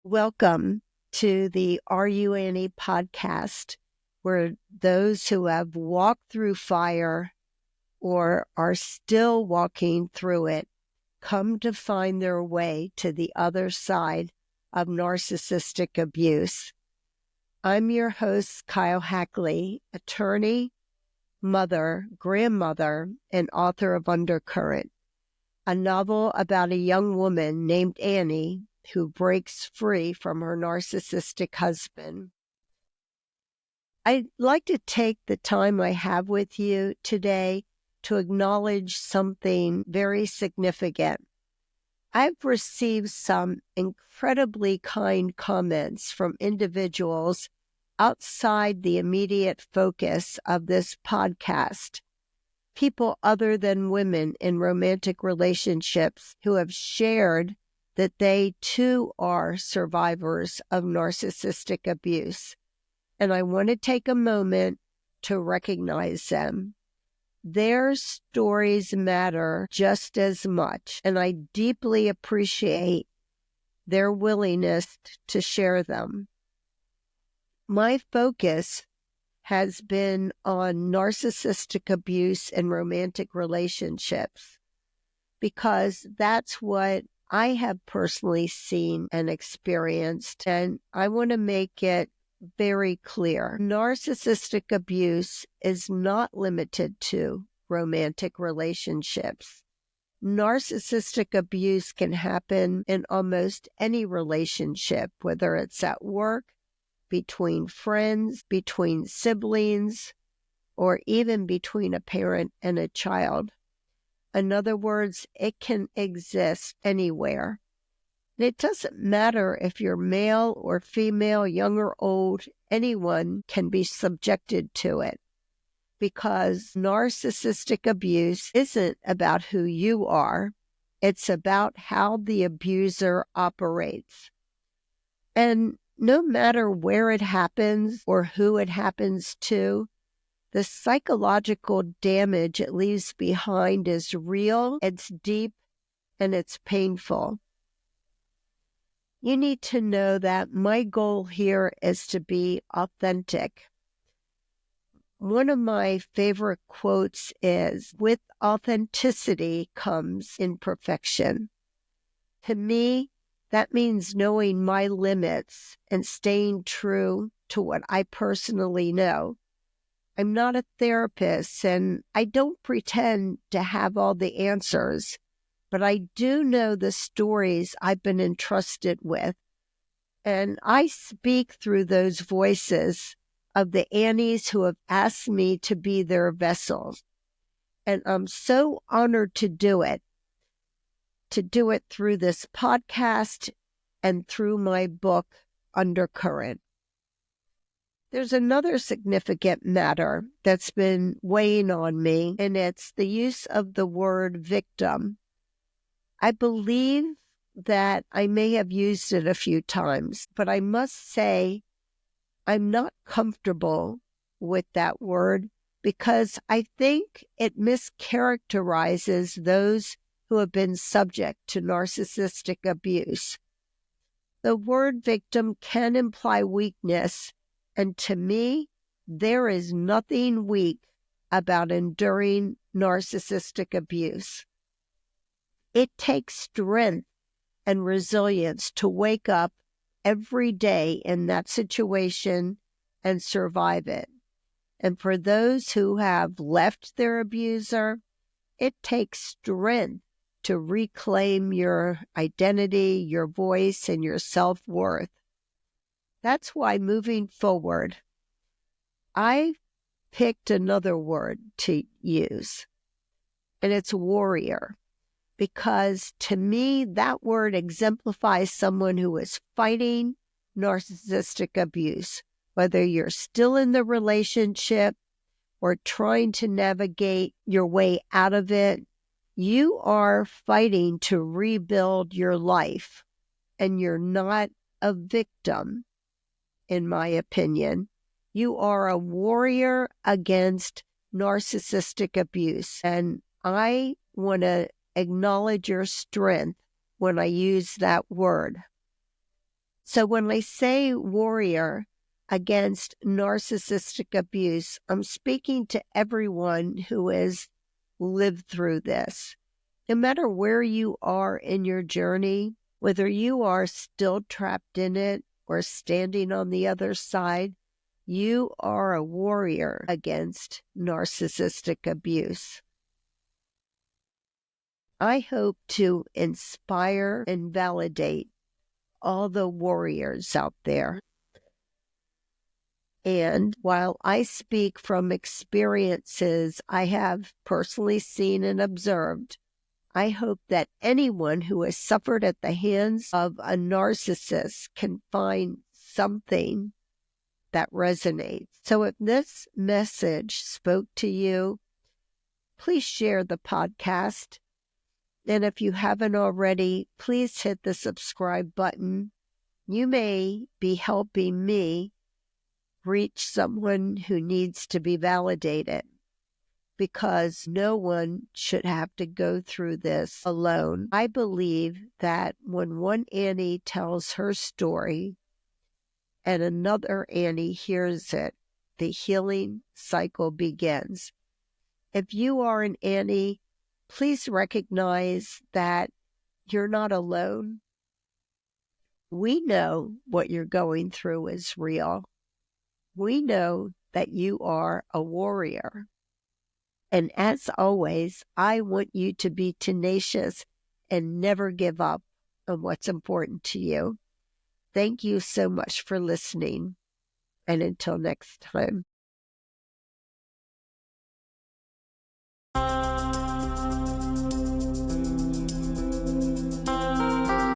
Welcome to the AreYouAnnie podcast, where those who have walked through fire or are still walking through it come to find their way to the other side of narcissistic abuse. I'm your host, Kyle Hackley, attorney, mother, grandmother, and author of Undercurrent, a novel about a young woman named Annie who breaks free from her narcissistic husband. I'd like to take the time I have with you today to acknowledge something very significant. I've received some incredibly kind comments from individuals outside the immediate focus of this podcast. People other than women in romantic relationships who have shared that they too are survivors of narcissistic abuse. And I want to take a moment to recognize them. Their stories matter just as much, and I deeply appreciate their willingness to share them. My focus has been on narcissistic abuse in romantic relationships because that's what I have personally seen and experienced, and I want to make it very clear. Narcissistic abuse is not limited to romantic relationships. Narcissistic abuse can happen in almost any relationship, whether it's at work, between friends, between siblings, or even between a parent and a child. In other words, it can exist anywhere. And it doesn't matter if you're male or female, young or old, anyone can be subjected to it. Because narcissistic abuse isn't about who you are, it's about how the abuser operates. And no matter where it happens or who it happens to, the psychological damage it leaves behind is real, it's deep, and it's painful. You need to know that my goal here is to be authentic. One of my favorite quotes is, "With authenticity comes imperfection." To me, that means knowing my limits and staying true to what I personally know. I'm not a therapist, and I don't pretend to have all the answers, but I do know the stories I've been entrusted with, and I speak through those voices of the Annies who have asked me to be their vessels, and I'm so honored to do it through this podcast and through my book, Undercurrent. There's another significant matter that's been weighing on me, and it's the use of the word victim. I believe that I may have used it a few times, but I must say I'm not comfortable with that word because I think it mischaracterizes those who have been subject to narcissistic abuse. The word victim can imply weakness, and to me, there is nothing weak about enduring narcissistic abuse. It takes strength and resilience to wake up every day in that situation and survive it. And for those who have left their abuser, it takes strength to reclaim your identity, your voice, and your self-worth. That's why moving forward, I picked another word to use, and it's warrior, because to me, that word exemplifies someone who is fighting narcissistic abuse, whether you're still in the relationship or trying to navigate your way out of it. You are fighting to rebuild your life, and you're not a victim. In my opinion, you are a warrior against narcissistic abuse. And I want to acknowledge your strength when I use that word. So when I say warrior against narcissistic abuse, I'm speaking to everyone who has lived through this. No matter where you are in your journey, whether you are still trapped in it or standing on the other side, you are a warrior against narcissistic abuse. I hope to inspire and validate all the warriors out there. And while I speak from experiences I have personally seen and observed, I hope that anyone who has suffered at the hands of a narcissist can find something that resonates. So if this message spoke to you, please share the podcast. And if you haven't already, please hit the subscribe button. You may be helping me reach someone who needs to be validated, because no one should have to go through this alone. I believe that when one Annie tells her story and another Annie hears it, the healing cycle begins. If you are an Annie, please recognize that you're not alone. We know what you're going through is real. We know that you are a warrior. And as always, I want you to be tenacious and never give up on what's important to you. Thank you so much for listening. And until next time.